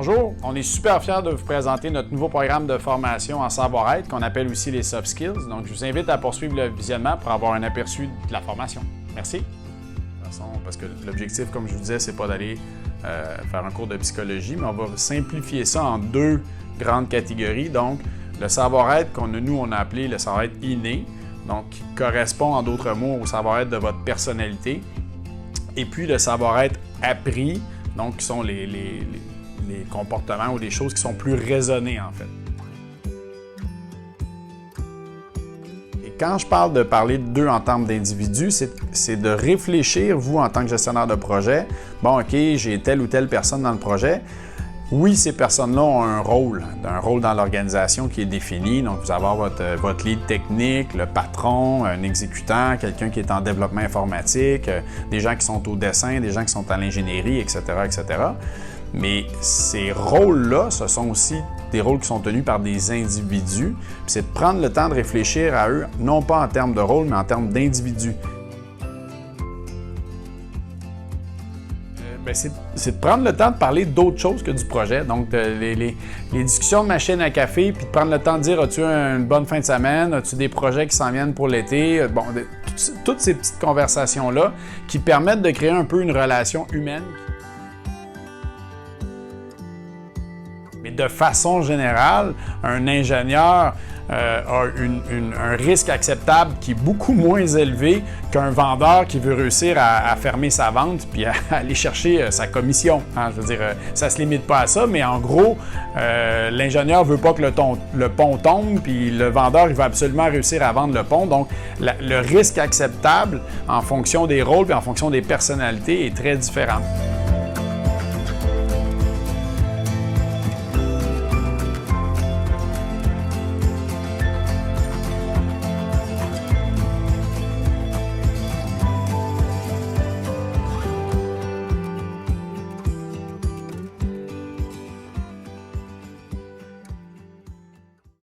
Bonjour, on est super fiers de vous présenter notre nouveau programme de formation en savoir-être qu'on appelle aussi les soft skills. Donc, je vous invite à poursuivre le visionnement pour avoir un aperçu de la formation. Merci. De toute façon, parce que l'objectif, comme je vous disais, c'est pas d'aller faire un cours de psychologie, mais on va simplifier ça en deux grandes catégories. Donc, le savoir-être on a appelé le savoir-être inné, donc qui correspond en d'autres mots au savoir-être de votre personnalité. Et puis le savoir-être appris, donc qui sont les comportements ou les choses qui sont plus raisonnées en fait. Et quand je parle de parler d'eux en termes d'individus, c'est de réfléchir, vous en tant que gestionnaire de projet, bon ok, j'ai telle ou telle personne dans le projet. Oui, ces personnes-là ont un rôle dans l'organisation qui est défini. Donc, vous allez avoir votre lead technique, le patron, un exécutant, quelqu'un qui est en développement informatique, des gens qui sont au dessin, des gens qui sont à l'ingénierie, etc., etc. Mais ces rôles-là, ce sont aussi des rôles qui sont tenus par des individus. Puis c'est de prendre le temps de réfléchir à eux, non pas en termes de rôle, mais en termes d'individus. C'est de prendre le temps de parler d'autre chose que du projet. Donc, les discussions de machine à café, puis de prendre le temps de dire, as-tu une bonne fin de semaine? As-tu des projets qui s'en viennent pour l'été? Bon, toutes ces petites conversations-là qui permettent de créer un peu une relation humaine. Mais de façon générale, un ingénieur a un risque acceptable qui est beaucoup moins élevé qu'un vendeur qui veut réussir à fermer sa vente puis à aller chercher sa commission. Hein? Je veux dire, ça ne se limite pas à ça, mais en gros, l'ingénieur ne veut pas que le pont tombe, puis le vendeur, il va absolument réussir à vendre le pont. Donc, le risque acceptable en fonction des rôles et en fonction des personnalités est très différent.